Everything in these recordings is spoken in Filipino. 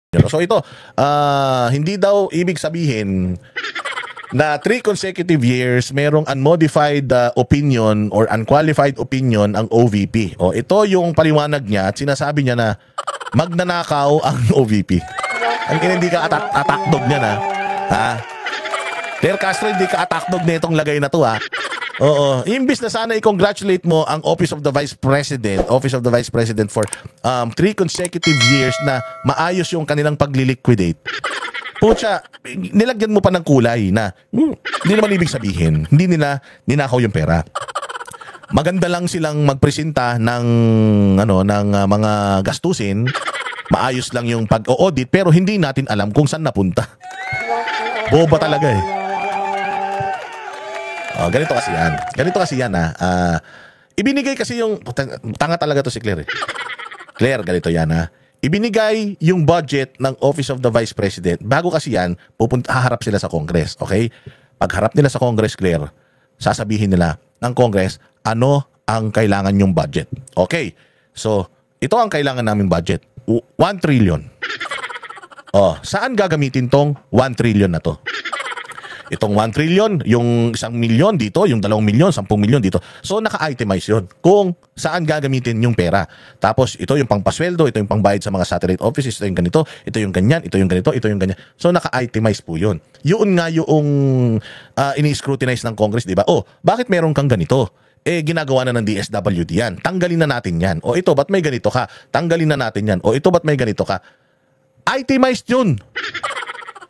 So ito, hindi daw ibig sabihin na 3 consecutive years merong unmodified opinion or unqualified opinion ang OVP. O ito yung paliwanag niya at sinasabi niya na magnanakaw ang OVP. Ang hindi ka atakdog niya na. Ha? Claire Castro, hindi ka atakdog na itong lagay na to ha. Oo. Imbis na sana i-congratulate mo ang Office of the Vice President for 3 consecutive years na maayos yung kanilang pagliliquidate. Pucha, nilagyan mo pa ng kulay na hindi naman ibig sabihin, hindi nila ninakaw yung pera. Maganda lang silang magpresenta ng mga gastusin, maayos lang yung pag-audit pero hindi natin alam kung saan napunta. Boba talaga eh. Ganito kasi yan ha. Ibinigay kasi yung tanga talaga to si Claire. Claire, ganito yan ha. Ibinigay yung budget ng Office of the Vice President. Bago kasi yan, haharap sila sa Congress. Okay? Pagharap nila sa Congress, Claire, sasabihin nila ng Congress, ano ang kailangan yung budget. Okay? So, ito ang kailangan naming budget. 1 trillion. Saan gagamitin tong 1 trillion na to? Itong 1 trillion, yung 1 milyon dito, yung 2 milyon, 10 milyon dito. So, naka-itemize yun kung saan gagamitin yung pera. Tapos, ito yung pangpasweldo, ito yung pangbayad sa mga satellite offices, ito yung ganito, ito yung ganyan, ito yung ganito, ito yung ganyan. So, naka-itemize po yun. Yun nga yung ini-scrutinize ng Congress, di ba? Bakit meron kang ganito? Ginagawa na ng DSWD yan. Tanggalin na natin yan. Ito, ba't may ganito ka? Tanggalin na natin yan. Ito, ba't may ganito ka? Itemized yun.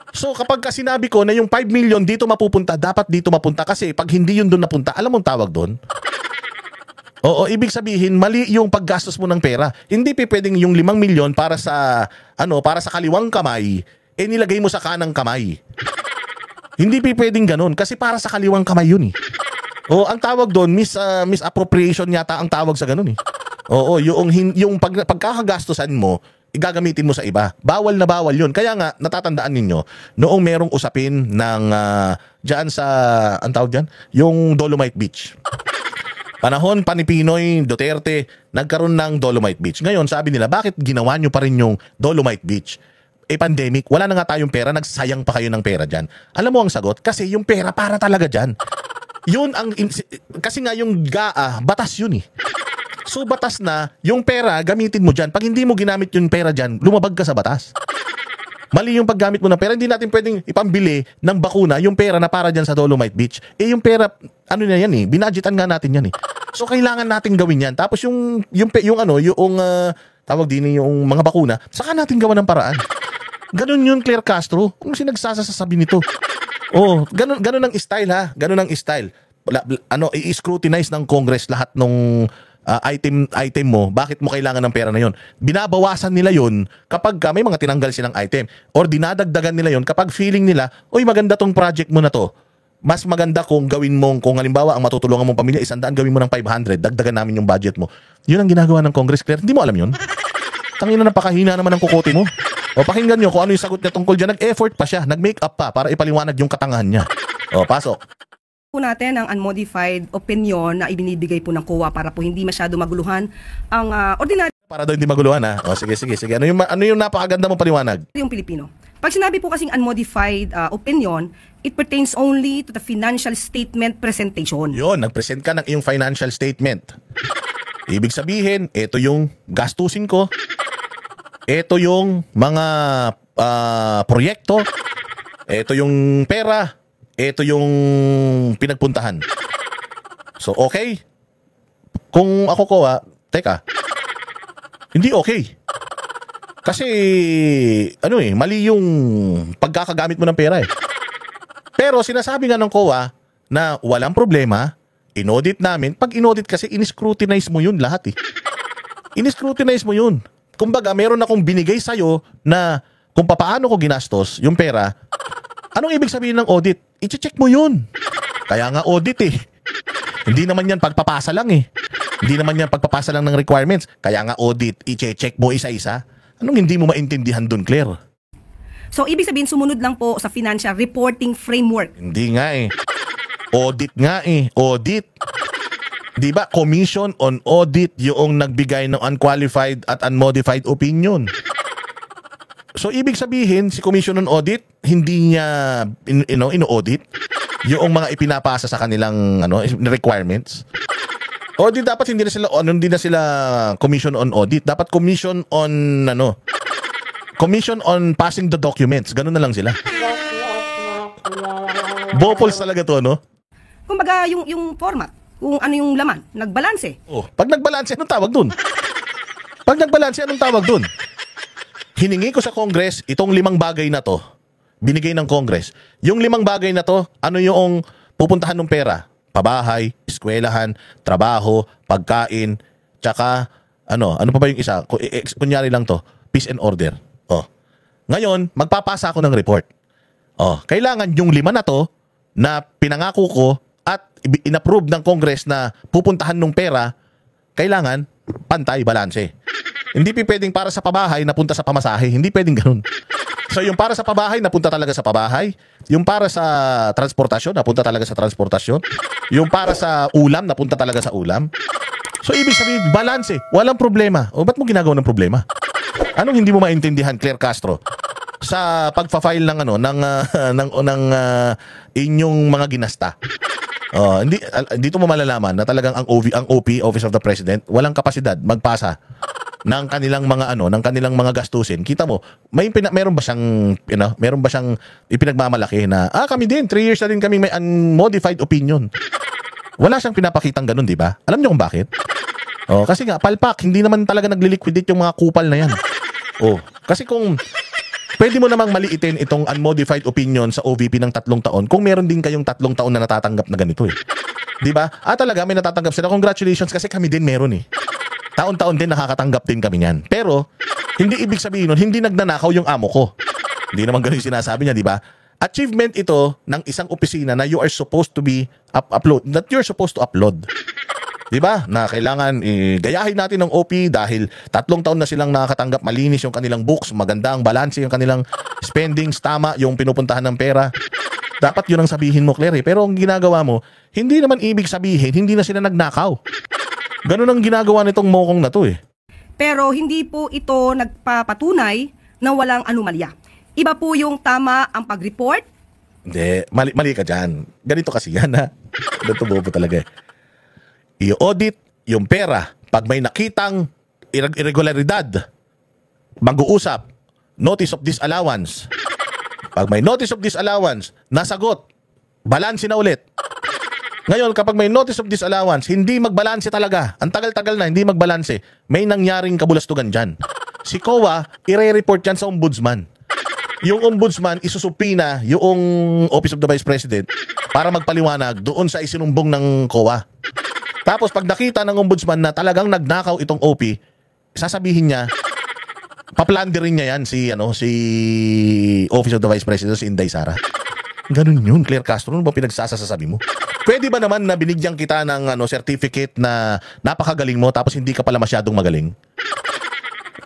So kapag sinabi ko na yung 5 million dito mapupunta, dapat dito mapunta kasi pag hindi yun doon napunta, alam mong tawag doon? Ibig sabihin mali yung paggastos mo ng pera. Hindi pwedeng yung 5 million para sa kaliwang kamay, nilagay mo sa kanang kamay. Hindi pwedeng ganun kasi para sa kaliwang kamay yun eh. Ang tawag doon misappropriation yata ang tawag sa ganun eh. Yung pagkakagastusan mo igagamitin mo sa iba. Bawal na bawal yun. Kaya nga, natatandaan ninyo, noong merong usapin ng dyan sa, ang tawag dyan? Yung Dolomite Beach. Panahon pa ni Pinoy Duterte, nagkaroon ng Dolomite Beach. Ngayon, sabi nila, bakit ginawa nyo pa rin yung Dolomite Beach? Pandemic, wala na nga tayong pera, nagsayang pa kayo ng pera dyan. Alam mo ang sagot? Kasi yung pera para talaga dyan. Yun ang, kasi nga yung GAA, batas yun eh. So batas na, yung pera gamitin mo dyan. Pag hindi mo ginamit yung pera dyan, lumabag ka sa batas. Mali yung paggamit mo ng pera. Hindi natin pwedeng ipambili ng bakuna yung pera na para dyan sa Dolomite Beach. Yung pera, ano na yan eh, binadgetan nga natin yan eh. So kailangan natin gawin yan. Tapos yung tawag din yung mga bakuna, saka natin gawa ng paraan. Ganun yun, Claire Castro. Kung sinagsasasabi nito. Ganun ang style ha. Ganun ang style. I-scrutinize ng Congress lahat nung item mo, bakit mo kailangan ng pera na yon? Binabawasan nila yon kapag may mga tinanggal silang item or dinadagdagan nila yon kapag feeling nila, maganda tong project mo na to. Mas maganda kung gawin mo, kung halimbawa ang matutulungan mong pamilya 100, gawin mo ng 500, dagdagan namin yung budget mo. Yun ang ginagawa ng Congress, Claire. Hindi mo alam yun? Tangina, napakahina naman ng kukote mo. Pakinggan nyo kung ano yung sagot niya tungkol dyan. Nag-effort pa siya, nag-make up pa para ipaliwanag yung katangahan niya. Pasok. Po natin ang unmodified opinion na ibinibigay po ng COA para po hindi masyado maguluhan ang ordinary para daw hindi maguluhan ha. Sige. Ano yung napakaganda mong paliwanag? Yung Pilipino. Pag sinabi po kasing unmodified opinion, it pertains only to the financial statement presentation. Yun, nag-present ka ng iyong financial statement. Ibig sabihin, ito yung gastusin ko. Ito yung mga proyekto. Ito yung pera. Ito yung pinagpuntahan. So, okay. Kung ako ko, teka, hindi okay. Kasi, mali yung pagkakagamit mo ng pera eh. Pero sinasabi nga ng COA na walang problema, inaudit namin. Pag inaudit kasi, in-scrutinize mo yun lahat eh. In-scrutinize mo yun. Kumbaga, meron akong binigay sa'yo na kung paano ko ginastos yung pera. Anong ibig sabihin ng audit? I-check mo yun. Kaya nga audit eh. Hindi naman yan pagpapasa lang eh. Hindi naman yan pagpapasa lang ng requirements. Kaya nga audit, i-check mo isa-isa. Anong hindi mo maintindihan dun, Claire? So, ibig sabihin, sumunod lang po sa financial reporting framework. Hindi nga eh. Audit nga eh. Audit. Di ba? Commission on Audit yung nagbigay ng unqualified at unmodified opinion. So ibig sabihin si Commission on Audit hindi niya ino-audit yung mga ipinapasa sa kanilang requirements. Audit dapat hindi na sila Commission on Audit, dapat Commission on passing the documents. Ganun na lang sila. Bopols talaga to, no? Kumbaga yung format, kung ano yung laman, nagbalanse. Oh, pag nagbalanse, anong tawag dun? Pag nagbalanse, anong tawag dun? Hiningi ko sa Congress itong 5 bagay na to. Binigay ng Congress. Yung 5 bagay na to, ano yung pupuntahan ng pera? Pabahay, eskwelahan, trabaho, pagkain, tsaka ano pa ba yung isa? Kunyari lang to, peace and order. Oh. Ngayon, magpapasa ako ng report. Oh, kailangan yung 5 na to na pinangako ko at inapprove ng Congress na pupuntahan ng pera, kailangan pantay, balanse. Hindi pwedeng para sa pabahay napunta sa pamasahe. Hindi pwedeng ganun. So yung para sa pabahay napunta talaga sa pabahay. Yung para sa transportasyon napunta talaga sa transportasyon. Yung para sa ulam napunta talaga sa ulam. So ibig sabihin, balanse. Walang problema. O ba't mo ginagawa ng problema? Anong hindi mo maintindihan, Claire Castro? Sa pagfa-file ng inyong mga ginasta. Dito mo malalaman na talagang ang OP, Office of the President, walang kapasidad magpasa ng kanilang mga gastusin. Kita mo, meron ba siyang ipinagmamalaki na kami din 3 years na din kami may unmodified opinion. Wala siyang pinapakitang ganun, di ba? Alam niyo kung bakit? Kasi nga palpak, hindi naman talaga nagliliquidate yung mga kupal na yan. Kasi kung pwede mo namang maliitin itong unmodified opinion sa OVP ng 3 taon kung meron din kayong 3 taon na natatanggap na ganito eh. Di ba? Talaga may natatanggap sila. Congratulations kasi kami din meron eh. Taon-taon din nakakatanggap din kami niyan. Pero hindi ibig sabihin nun, hindi nagnanakaw yung amo ko. Hindi naman ganun yung sinasabi niya, di ba? Achievement ito ng isang opisina na you are supposed to be that you're supposed to upload. Di ba? Na kailangan gayahin natin ng OP dahil 3 taon na silang nakakatanggap, malinis yung kanilang books, maganda ang balanse yung kanilang spendings, tama yung pinupuntahan ng pera. Dapat yun ang sabihin mo, Claire. Pero ang ginagawa mo, hindi naman ibig sabihin, hindi na sila nagnakaw. Ganun ang ginagawa nitong mokong na to eh. Pero hindi po ito nagpapatunay na walang anomalya. Iba po yung tama ang pag-report. Hindi, mali ka dyan. Ganito kasi yan ha. Natubo po talaga eh. I-audit yung pera. Pag may nakitang irregularidad, mag-uusap, notice of disallowance. Pag may notice of disallowance, nasagot, balanse na ulit. Ngayon, kapag may notice of disallowance, hindi magbalanse talaga. Ang tagal-tagal na, hindi magbalanse. May nangyaring kabulastugan dyan. Si COA, ire-report yan sa ombudsman. Yung ombudsman, isusupina yung Office of the Vice President para magpaliwanag doon sa isinumbong ng COA. Tapos, pag nakita ng ombudsman na talagang nagnakaw itong OP, sasabihin niya, paplanderin niya yan si Office of the Vice President, si Inday Sara. Ganun yun, Claire Castro. Ano ba pinagsasasabi mo? Pwede ba naman na binigyan kita ng certificate na napakagaling mo tapos hindi ka pala masyadong magaling?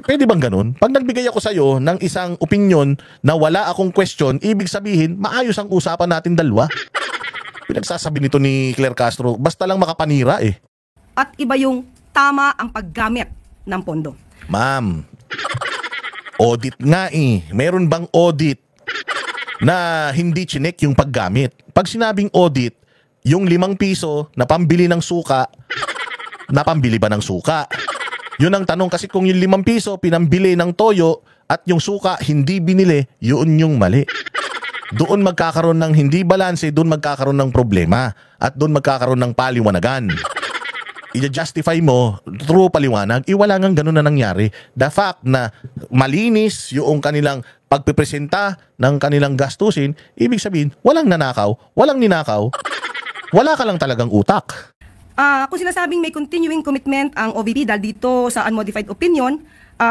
Pwede bang ganun? Pag nagbigay ako sa'yo ng isang opinion na wala akong question, ibig sabihin, maayos ang usapan natin dalawa. Pinagsasabi nito ni Claire Castro, basta lang makapanira eh. At iba yung tama ang paggamit ng pondo. Ma'am, audit nga eh. Meron bang audit na hindi chinek yung paggamit? Pag sinabing audit, yung 5 piso na pambili ng suka, napambili ba ng suka? Yun ang tanong kasi kung yung 5 piso pinambili ng toyo at yung suka hindi binili, yun yung mali. Doon magkakaroon ng hindi balanse, doon magkakaroon ng problema at doon magkakaroon ng paliwanagan. I-justify mo through paliwanag, wala ngang ganun na nangyari. The fact na malinis yung kanilang pagpipresenta ng kanilang gastusin, ibig sabihin, walang nanakaw, walang ninakaw, wala ka lang talagang utak. Kung sinasabing may continuing commitment ang OVP dahil dito sa unmodified opinion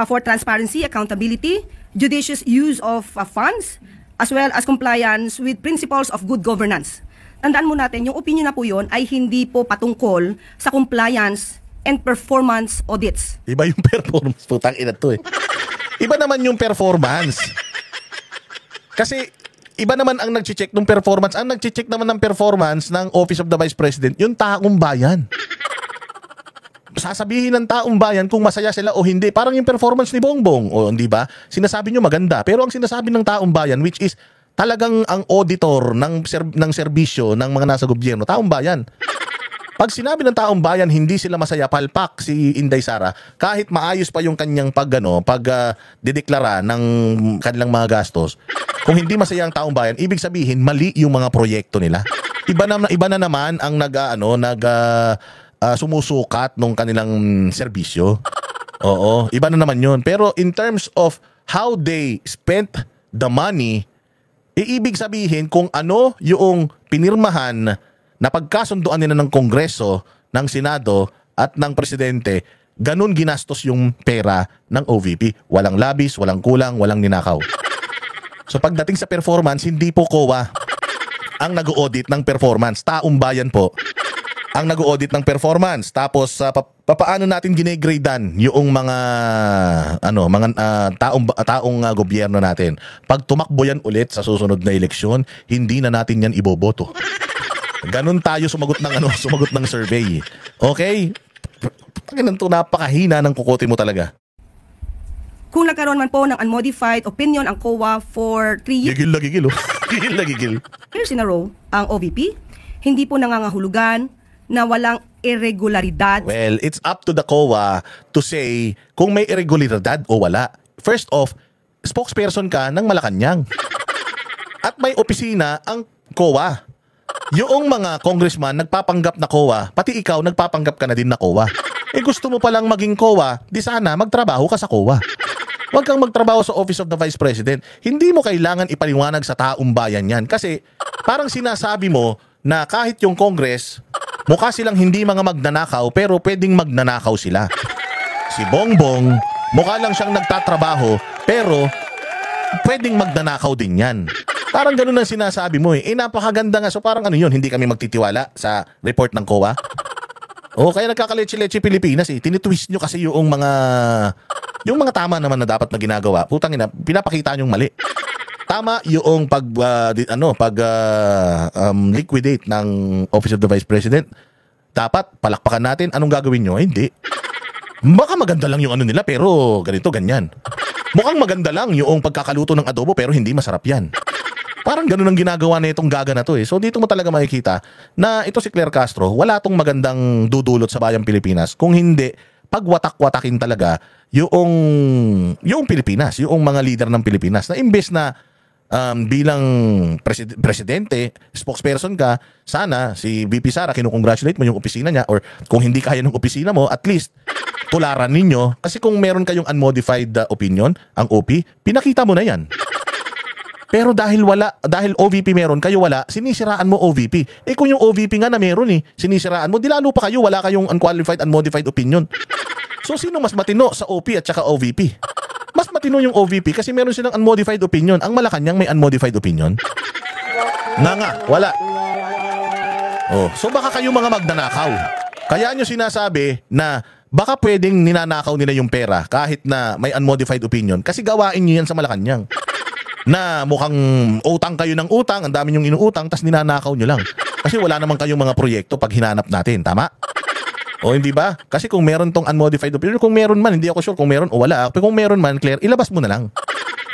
for transparency, accountability, judicious use of funds, as well as compliance with principles of good governance. Tandaan mo natin, yung opinion na po yun ay hindi po patungkol sa compliance and performance audits. Iba yung performance, putang ina to eh. Iba naman yung performance. Kasi iba naman ang nag-check ng performance. Ang nag-check naman ng performance ng Office of the Vice President, yung taong bayan. sasabihin ng taong bayan kung masaya sila o hindi. Parang yung performance ni Bongbong, o hindi ba? Sinasabi nyo maganda, pero ang sinasabi ng taong bayan, which is talagang ang auditor ng serbisyo ng mga nasa gobyerno, taong bayan. Pag sinabi ng taong bayan hindi sila masaya, palpak si Inday Sara, kahit maayos pa yung kanyang dideklara ng kanilang mga gastos, kung hindi masaya ang taong bayan, ibig sabihin mali yung mga proyekto nila. Iba na naman ang sumusukat nung kanilang serbisyo. Oo, iba na naman yun. Pero in terms of how they spent the money, ibig sabihin kung ano yung pinirmahan na pagkasunduan nila ng Kongreso, ng Senado at ng Presidente, ganun ginastos yung pera ng OVP. Walang labis, walang kulang, walang ninakaw. So pagdating sa performance, hindi po COA ang nag-audit ng performance. Taong bayan po ang nag-audit ng performance. Tapos paano natin ginegradean yung mga taong gobyerno natin. Pag tumakbo yan ulit sa susunod na eleksyon, hindi na natin yan iboboto. Ganun tayo sumagot ng survey. Okay? Tangina to, napakahina ng kukote mo talaga. Kung nagkaroon man po ng unmodified opinion ang COA for 3 years Gigil oh. Gigil. in a row, ang OVP, hindi po nangangahulugan na walang irregularidad. Well, it's up to the COA to say kung may irregularidad o wala. First off, spokesperson ka ng Malacanang. At may opisina ang COA. Yung mga congressman nagpapanggap na COA, pati ikaw nagpapanggap ka na din na COA. Gusto mo palang maging COA, di sana magtrabaho ka sa COA. Huwag kang magtrabaho sa Office of the Vice President. Hindi mo kailangan ipaliwanag sa taong bayan yan. Kasi parang sinasabi mo na kahit yung Congress, mukha silang hindi mga magnanakaw pero pwedeng magnanakaw sila. Si Bongbong, mukha lang siyang nagtatrabaho pero pwedeng magnanakaw din yan. Parang ganun ang sinasabi mo napakaganda nga. So parang yun, hindi kami magtitiwala sa report ng COA. Kaya nagkakaleche-leche Pilipinas tinitwist nyo kasi yung mga tama naman na dapat na ginagawa. Putang ina, pinapakita nyo yung mali. Tama yung liquidate ng Office of the Vice President. Dapat palakpakan natin. Anong gagawin nyo? Hindi. Baka maganda lang yung nila pero ganito, ganyan. Mukhang maganda lang yung pagkakaluto ng adobo pero hindi masarap yan. Parang ganun ang ginagawa na itong gaga na to So dito mo talaga makikita na ito si Claire Castro, wala tong magandang dudulot sa bayang Pilipinas kung hindi pagwatak-watakin talaga yung Pilipinas, yung mga leader ng Pilipinas na imbes na bilang presidente, spokesperson ka, sana si VP Sara kinukongratulate mo yung opisina niya, or kung hindi kaya ng opisina mo, at least tularan ninyo. Kasi kung meron kayong unmodified opinion, ang OP, pinakita mo na yan. Pero dahil OVP meron, kayo wala, sinisiraan mo OVP. Kung yung OVP nga na meron sinisiraan mo, di lalo pa kayo, wala kayong unqualified, unmodified opinion. So sino mas matino sa OP at saka OVP? Mas matino yung OVP kasi meron silang unmodified opinion. Ang Malacanang may unmodified opinion? Wala. So baka kayo mga magnanakaw. Kaya nyo sinasabi na baka pwedeng ninanakaw nila yung pera kahit na may unmodified opinion kasi gawain nyo yan sa Malacanang. Na mukhang utang kayo ng utang, ang dami nyong inuutang, tas ninanakaw nyo lang. Kasi wala naman kayong mga proyekto pag hinanap natin, tama? O hindi ba? Kasi kung meron tong unmodified opinion, kung meron man, hindi ako sure kung meron o wala. Pero kung meron man, Claire, ilabas mo na lang.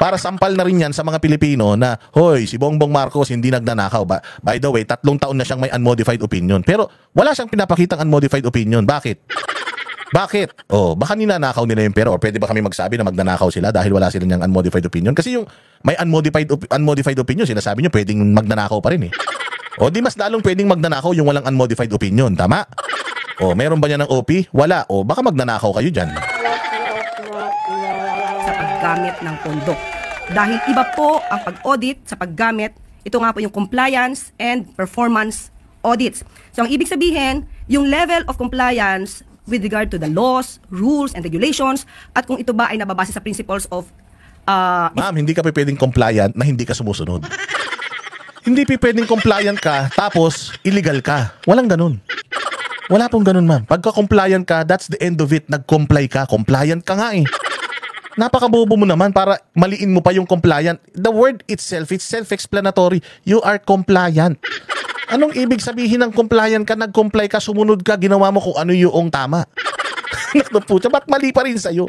Para sampal na rin yan sa mga Pilipino na, hoy, si Bongbong Marcos hindi nagnanakaw. By the way, 3 taon na siyang may unmodified opinion. Pero wala siyang pinapakitang unmodified opinion. Bakit? Baka ninanakaw nila yung pera, o pwede ba kami magsabi na magnanakaw sila dahil wala sila niyang unmodified opinion? Kasi yung may unmodified opinion, sinasabi niyo pwedeng magnanakaw pa rin di mas lalong pwedeng magnanakaw yung walang unmodified opinion, tama? Meron ba niya ng OP? Wala. Baka magnanakaw kayo dyan. Sa paggamit ng pondo. Dahil iba po ang pag-audit sa paggamit, ito nga po yung compliance and performance audits. So ang ibig sabihin, yung level of compliance with regard to the laws, rules, and regulations, at kung ito ba ay nababase sa principles of... Ma'am, hindi ka pwedeng compliant na hindi ka sumusunod. Hindi pwedeng compliant ka, tapos illegal ka. Walang ganun. Wala pong ganun, ma'am. Pagka compliant ka, that's the end of it. Nag-comply ka. Compliant ka nga Napakabobo mo naman para maliin mo pa yung compliant. The word itself, it's self-explanatory. You are compliant. Anong ibig sabihin ng compliant ka? Nag-comply ka, sumunod ka, ginawa mo kung ano yung tama. Naku po, ba't mali pa rin sa'yo?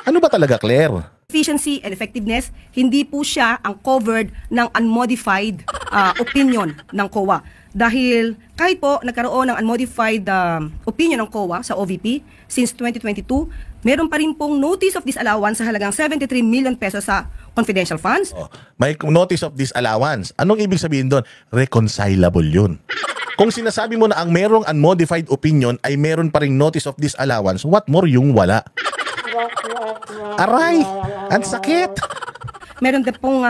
Ano ba talaga, Claire? Efficiency and effectiveness, hindi po siya ang covered ng unmodified opinion ng COA. Dahil kahit po nagkaroon ng unmodified opinion ng COA sa OVP since 2022, meron pa rin pong notice of disallowance sa halagang 73 million pesos sa confidential funds. Oh, may notice of disallowance. Anong ibig sabihin doon? Reconcilable yun. Kung sinasabi mo na ang merong unmodified opinion ay meron pa ring notice of disallowance, what more yung wala? Aray! Ang sakit! Meron din pong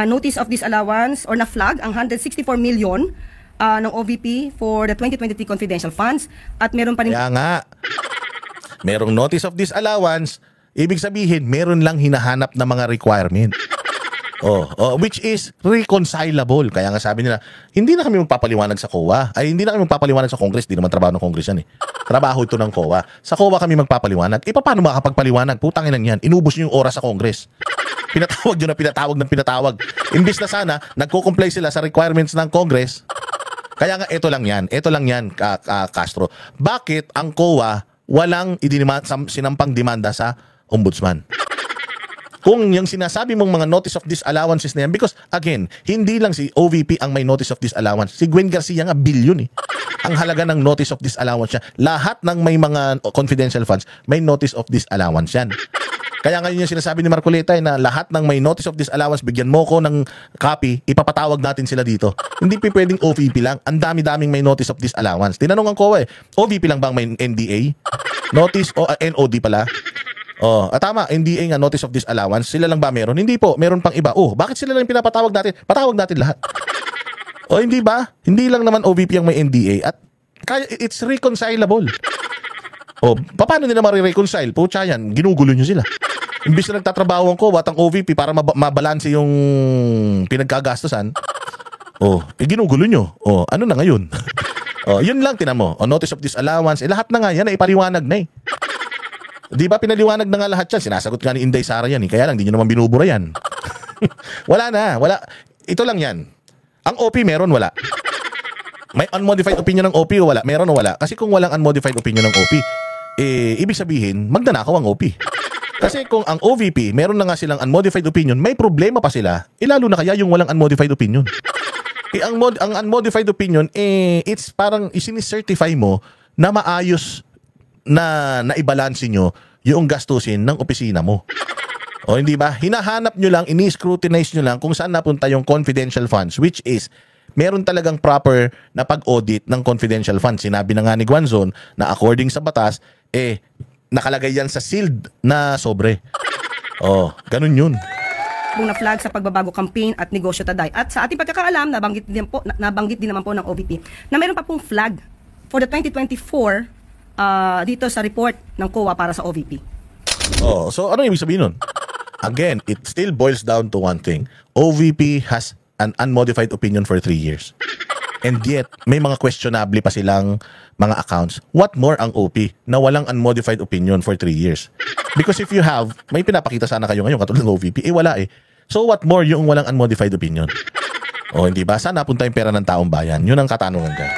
notice of disallowance or na-flag ang 164 million ng OVP for the 2023 confidential funds. At meron pa rin... Kaya nga, merong notice of disallowance, ibig sabihin, meron lang hinahanap na mga requirement. Which is reconcilable. Kaya nga sabi nila, hindi na kami magpapaliwanag sa COA. Ay, hindi na kami magpapaliwanag sa Congress. Di naman trabaho ng Congress yan eh. Trabaho ito ng COA. Sa COA kami magpapaliwanag. Paano makakapagpaliwanag? Putangin lang yan. Inubos nyo yung oras sa Congress. Pinatawag nyo na pinatawag. Imbis na sana, nagko-comply sila sa requirements ng Congress. Kaya nga, ito lang yan, Castro. Bakit ang COA walang sinampang demanda sa ombudsman? Kung yung sinasabi mong mga notice of disallowances na yan, because again, hindi lang si OVP ang may notice of disallowance. Si Gwen Garcia nga, billion eh. Ang halaga ng notice of disallowance niya. Lahat ng may mga confidential funds, may notice of disallowance yan. Kaya ngayon yung sinasabi ni Marcoleta na lahat ng may notice of disallowance, bigyan mo ko ng copy, ipapatawag natin sila dito. Hindi pwedeng OVP lang. Ang dami-daming may notice of disallowance. Tinanong ang COA OVP lang bang may NDA? Notice o NOD pala? Tama, NDA nga, notice of disallowance. Sila lang ba meron? Hindi po, meron pang iba. Bakit sila lang pinapatawag natin? Patawag natin lahat. Hindi ba? Hindi lang naman OVP ang may NDA at kaya it's reconcilable. Paano nila marireconcile? Pucha yan, ginugulo nyo sila. Imbis na nagtatrabaho ko, watang OVP para mabalanse yung pinagkagastusan. Ginugulo nyo. Ano na ngayon? Yun lang, tinan mo. Notice of disallowance. Lahat na nga yan, ipariwanag na eh. Di ba pinaliwanag na nga lahat yan? Sinasagot nga ni Inday Sara yan eh. Kaya lang, di nyo naman binubura yan. Wala. Ito lang yan. Ang OP meron, wala. May unmodified opinion ng OP o wala? Meron o wala? Kasi kung walang unmodified opinion ng OP, ibig sabihin, magnanakaw ang OP. Kasi kung ang OVP, meron na nga silang unmodified opinion, may problema pa sila. Lalo na kaya yung walang unmodified opinion. Ang unmodified opinion, it's parang isinicertify mo na maayos na naibalansin nyo yung gastusin ng opisina mo. Hindi ba? Hinahanap nyo lang, ini-scrutinize nyo lang kung saan napunta yung confidential funds, which is, meron talagang proper na pag-audit ng confidential funds. Sinabi na nga ni Guanzon na according sa batas, nakalagay yan sa sealed na sobre. Ganun yun. Kung na-flag sa pagbabago campaign at negosyo taday. At sa ating pagkakaalam, nabanggit din naman po ng OVP na meron pa pong flag for the 2024 dito sa report ng COA para sa OVP. So ano ibig sabihin nun? Again, it still boils down to one thing. OVP has an unmodified opinion for 3 years. And yet, may mga questionable pa silang mga accounts. What more ang OP na walang unmodified opinion for 3 years? Because if you have, may pinapakita sana kayo ngayon katulad ng OVP, wala eh. So what more yung walang unmodified opinion? Hindi ba? Saan napunta yung pera ng taong bayan? Yun ang katanungan dyan.